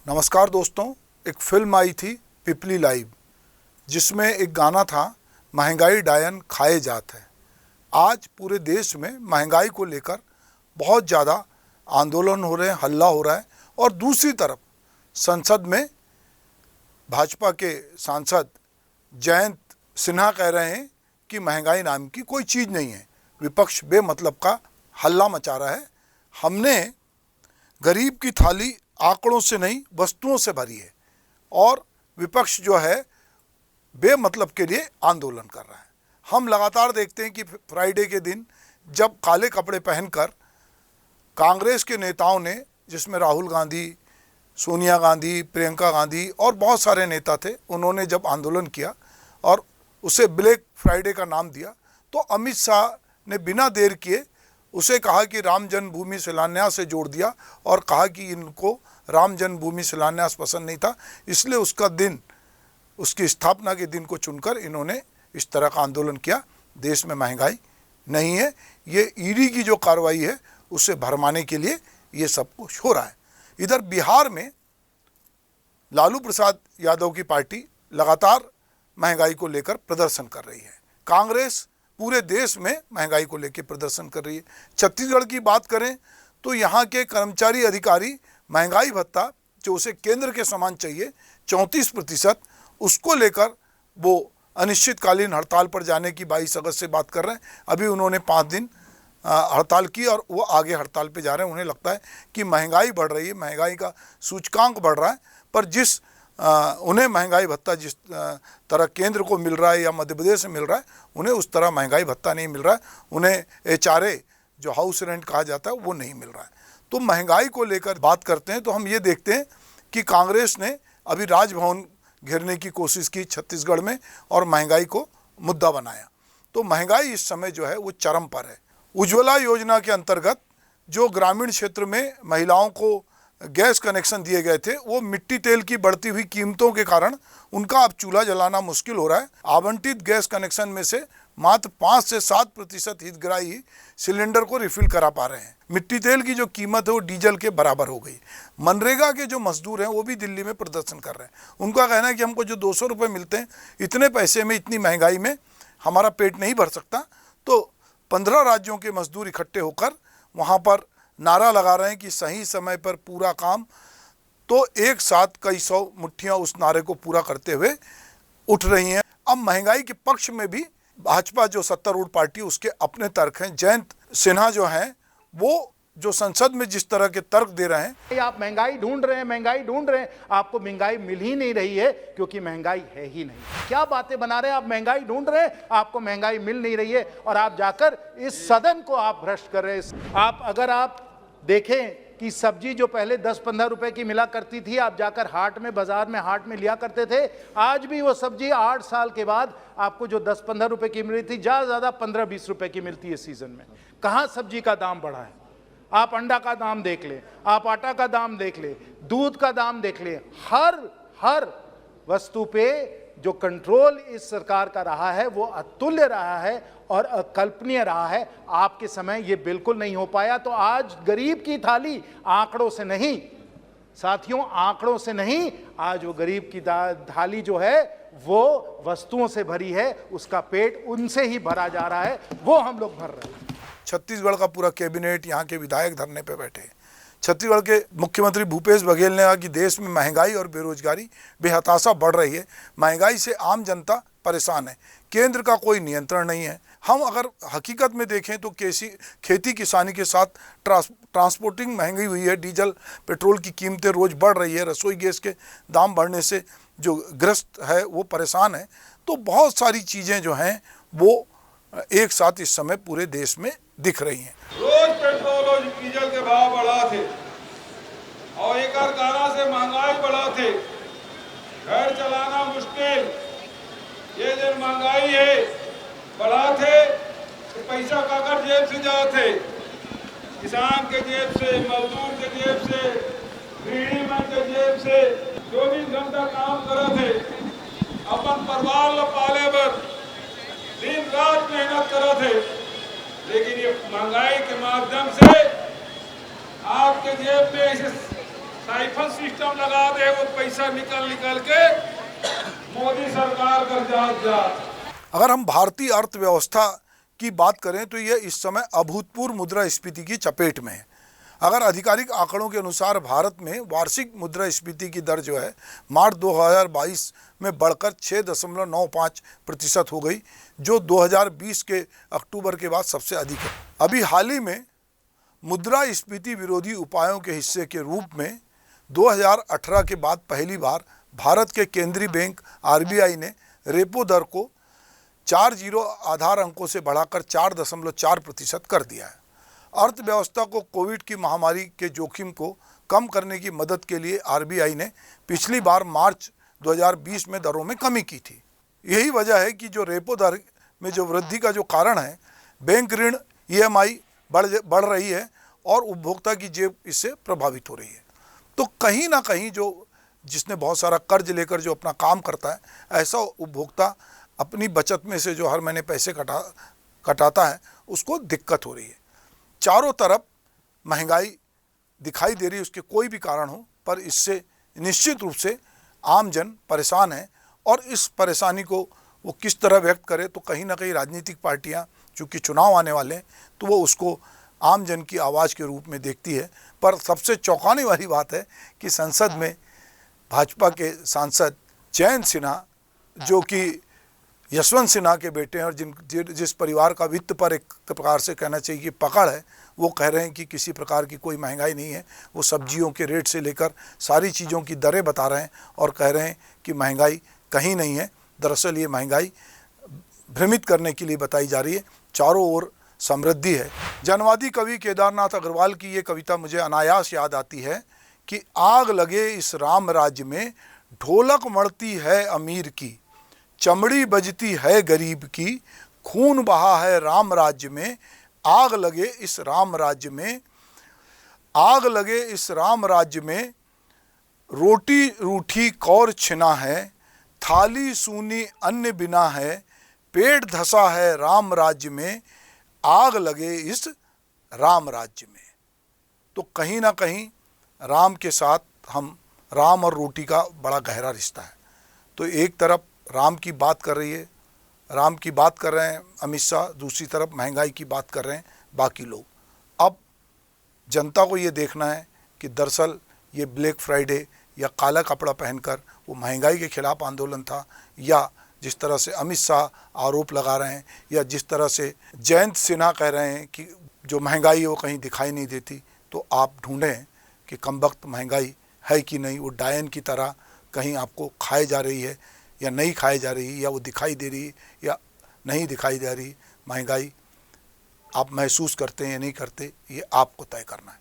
नमस्कार दोस्तों, एक फिल्म आई थी पिपली लाइव, जिसमें एक गाना था महंगाई डायन खाए जात है। आज पूरे देश में महंगाई को लेकर बहुत ज़्यादा आंदोलन हो रहे हैं, हल्ला हो रहा है। और दूसरी तरफ संसद में भाजपा के सांसद जयंत सिन्हा कह रहे हैं कि महंगाई नाम की कोई चीज़ नहीं है। विपक्ष बेमतलब का हल्ला मचा रहा है। हमने गरीब की थाली आंकड़ों से नहीं वस्तुओं से भरी है, और विपक्ष जो है बेमतलब के लिए आंदोलन कर रहा है। हम लगातार देखते हैं कि फ्राइडे के दिन जब काले कपड़े पहनकर कांग्रेस के नेताओं ने, जिसमें राहुल गांधी, सोनिया गांधी, प्रियंका गांधी और बहुत सारे नेता थे, उन्होंने जब आंदोलन किया और उसे ब्लैक फ्राइडे का नाम दिया, तो अमित शाह ने बिना देर किए उसे कहा कि राम जन्मभूमि शिलान्यास से जोड़ दिया और कहा कि इनको राम जन्मभूमि शिलान्यास पसंद नहीं था, इसलिए उसका दिन, उसकी स्थापना के दिन को चुनकर इन्होंने इस तरह का आंदोलन किया। देश में महंगाई नहीं है, ये ईडी की जो कार्रवाई है उसे भरमाने के लिए ये सब कुछ हो रहा है। इधर बिहार में लालू प्रसाद यादव की पार्टी लगातार महंगाई को लेकर प्रदर्शन कर रही है। कांग्रेस पूरे देश में महंगाई को लेकर प्रदर्शन कर रही है। छत्तीसगढ़ की बात करें तो यहाँ के कर्मचारी अधिकारी महंगाई भत्ता जो उसे केंद्र के समान चाहिए 34%, उसको लेकर वो अनिश्चितकालीन हड़ताल पर जाने की 22 अगस्त से बात कर रहे हैं। अभी उन्होंने 5 दिन हड़ताल की और वो आगे हड़ताल पे जा रहे हैं। उन्हें लगता है कि महंगाई बढ़ रही है, महंगाई का सूचकांक बढ़ रहा है, पर जिस उन्हें महंगाई भत्ता जिस तरह केंद्र को मिल रहा है या मध्य प्रदेश से मिल रहा है, उन्हें उस तरह महंगाई भत्ता नहीं मिल रहा है। उन्हें HRA जो हाउस रेंट कहा जाता है वो नहीं मिल रहा है। तो महंगाई को लेकर बात करते हैं तो हम ये देखते हैं कि कांग्रेस ने अभी राजभवन घेरने की कोशिश की छत्तीसगढ़ में और महंगाई को मुद्दा बनाया। तो महंगाई इस समय जो है वो चरम पर है। उज्ज्वला योजना के अंतर्गत जो ग्रामीण क्षेत्र में महिलाओं को गैस कनेक्शन दिए गए थे, वो मिट्टी तेल की बढ़ती हुई कीमतों के कारण उनका अब चूल्हा जलाना मुश्किल हो रहा है। आवंटित गैस कनेक्शन में से मात्र 5 से 7% हितग्राही ही सिलेंडर को रिफिल करा पा रहे हैं। मिट्टी तेल की जो कीमत है वो डीजल के बराबर हो गई। मनरेगा के जो मजदूर हैं वो भी दिल्ली में प्रदर्शन कर रहे हैं। उनका कहना है कि हमको जो 200 रुपये मिलते हैं, इतने पैसे में, इतनी महंगाई में हमारा पेट नहीं भर सकता। तो 15 राज्यों के मजदूर इकट्ठे होकर वहाँ पर नारा लगा रहे हैं कि सही समय पर पूरा काम। तो एक साथ कई 100 मुट्ठियाँ उस नारे को पूरा करते हुए उठ रही हैं। अब महंगाई के पक्ष में भी भाजपा जो सत्तारूढ़ पार्टी, उसके अपने तर्क हैं। जयंत सिन्हा जो हैं वो जो संसद में जिस तरह के तर्क दे रहे हैं, आप महंगाई ढूंढ रहे हैं, महंगाई ढूंढ रहे हैं, आपको महंगाई मिल ही नहीं रही है क्योंकि महंगाई है ही नहीं। क्या बातें बना रहे हैं आप? महंगाई ढूंढ रहे हैं, आपको महंगाई मिल नहीं रही है और आप जाकर इस सदन को आप भ्रष्ट कर रहे हैं। अगर आप देखें कि सब्जी जो पहले 10-15 रुपए की मिला करती थी, आप जाकर हाट में, बाजार में, हाट में लिया करते थे। आज भी वो सब्जी 8 साल के बाद आपको जो 10-15 रुपए की मिल रही थी, ज़्यादा 15-20 रुपए की मिलती है सीजन में। कहाँ सब्जी का दाम बढ़ा है? आप अंडा का दाम देख लें, आप आटा का दाम देख लें, दूध का दाम देख लें। हर वस्तु पे जो कंट्रोल इस सरकार का रहा है वो अतुल्य रहा है और अकल्पनीय रहा है। आपके समय ये बिल्कुल नहीं हो पाया। तो आज गरीब की थाली आंकड़ों से नहीं, साथियों, आंकड़ों से नहीं, आज वो गरीब की थाली जो है वो वस्तुओं से भरी है। उसका पेट उनसे ही भरा जा रहा है, वो हम लोग भर रहे हैं। छत्तीसगढ़ का पूरा कैबिनेट, यहाँ के विधायक धरने पे बैठे हैं। छत्तीसगढ़ के मुख्यमंत्री भूपेश बघेल ने कहा कि देश में महंगाई और बेरोजगारी बेहताशा बढ़ रही है। महंगाई से आम जनता परेशान है, केंद्र का कोई नियंत्रण नहीं है। हम अगर हकीकत में देखें तो खेती किसानी के साथ ट्रांसपोर्टिंग महंगी हुई है। डीजल पेट्रोल की कीमतें रोज़ बढ़ रही है। रसोई गैस के दाम बढ़ने से जो ग्रस्त है वो परेशान है। तो बहुत सारी चीज़ें जो हैं वो एक साथ इस समय पूरे देश में दिख रही हैं। रोज पेट्रोल और डीजल के भाव बढ़ा थे और एक कारणों से महंगाई बढ़ा थे। घर चलाना मुश्किल। ये जो महंगाई है बढ़ा थे तो पैसा काकर जेब से जाते, किसान के जेब से, मजदूर के जेब से, गृहिणी मन के जेब से। 24 घंटा काम करे थे, अपन परिवार ला पाले बर दिन रात मेहनत करे थे। लेकिन ये महंगाई के माध्यम से आपके जेब में इसे साइफन सिस्टम लगा दे, वो पैसा निकल निकल के मोदी सरकार कर जात। अगर हम भारतीय अर्थव्यवस्था की बात करें तो यह इस समय अभूतपूर्व मुद्रास्फीति की चपेट में है। अगर आधिकारिक आंकड़ों के अनुसार भारत में वार्षिक मुद्रास्फीति की दर जो है मार्च 2022 में बढ़कर 6.95% हो गई, जो 2020 के अक्टूबर के बाद सबसे अधिक है। अभी हाल ही में मुद्रास्फीति विरोधी उपायों के हिस्से के रूप में 2018 के बाद पहली बार भारत के केंद्रीय बैंक RBI ने रेपो दर को 4 आधार अंकों से बढ़ाकर 4.4% कर दिया है। अर्थव्यवस्था को कोविड की महामारी के जोखिम को कम करने की मदद के लिए RBI ने पिछली बार मार्च 2020 में दरों में कमी की थी। यही वजह है कि जो रेपो दर में जो वृद्धि का जो कारण है, बैंक ऋण EMI बढ़ रही है और उपभोक्ता की जेब इससे प्रभावित हो रही है। तो कहीं ना कहीं जो जिसने बहुत सारा कर्ज लेकर जो अपना काम करता है, ऐसा उपभोक्ता अपनी बचत में से जो हर महीने पैसे कटाता है, उसको दिक्कत हो रही है। चारों तरफ महंगाई दिखाई दे रही है, उसके कोई भी कारण हो, पर इससे निश्चित रूप से आम जन परेशान है। और इस परेशानी को वो किस तरह व्यक्त करे, तो कहीं ना कहीं राजनीतिक पार्टियां, चूँकि चुनाव आने वाले हैं, तो वो उसको आम जन की आवाज़ के रूप में देखती है। पर सबसे चौंकाने वाली बात है कि संसद में भाजपा के सांसद जयंत सिन्हा, जो कि यशवंत सिन्हा के बेटे हैं और जिस परिवार का वित्त पर एक प्रकार से कहना चाहिए कि पकड़ है, वो कह रहे हैं कि किसी प्रकार की कोई महंगाई नहीं है। वो सब्जियों के रेट से लेकर सारी चीज़ों की दरें बता रहे हैं और कह रहे हैं कि महंगाई कहीं नहीं है। दरअसल ये महंगाई भ्रमित करने के लिए बताई जा रही है, चारों ओर समृद्धि है। जनवादी कवि केदारनाथ अग्रवाल की ये कविता मुझे अनायास याद आती है कि आग लगे इस राम राज्य में, ढोलक मढ़ती है अमीर की, चमड़ी बजती है गरीब की, खून बहा है राम राज्य में, आग लगे इस राम राज्य में, आग लगे इस राम राज्य में, रोटी रूठी कौर छिना है, थाली सूनी अन्न बिना है, पेट धसा है राम राज्य में, आग लगे इस राम राज्य में। तो कहीं ना कहीं राम के साथ हम राम और रोटी का बड़ा गहरा रिश्ता है। तो एक तरफ राम की बात कर रही है, राम की बात कर रहे हैं अमित शाह, दूसरी तरफ महंगाई की बात कर रहे हैं बाकी लोग। अब जनता को ये देखना है कि दरअसल ये ब्लैक फ्राइडे या काला कपड़ा पहनकर वो महंगाई के खिलाफ आंदोलन था, या जिस तरह से अमित शाह आरोप लगा रहे हैं, या जिस तरह से जयंत सिन्हा कह रहे हैं कि जो महंगाई है वो कहीं दिखाई नहीं देती। तो आप ढूंढें कि कमबख्त महंगाई है कि नहीं, वो डायन की तरह कहीं आपको खाए जा रही है या नहीं खाई जा रही, या वो दिखाई दे रही या नहीं दिखाई दे रही। महंगाई आप महसूस करते हैं या नहीं करते, ये आपको तय करना है।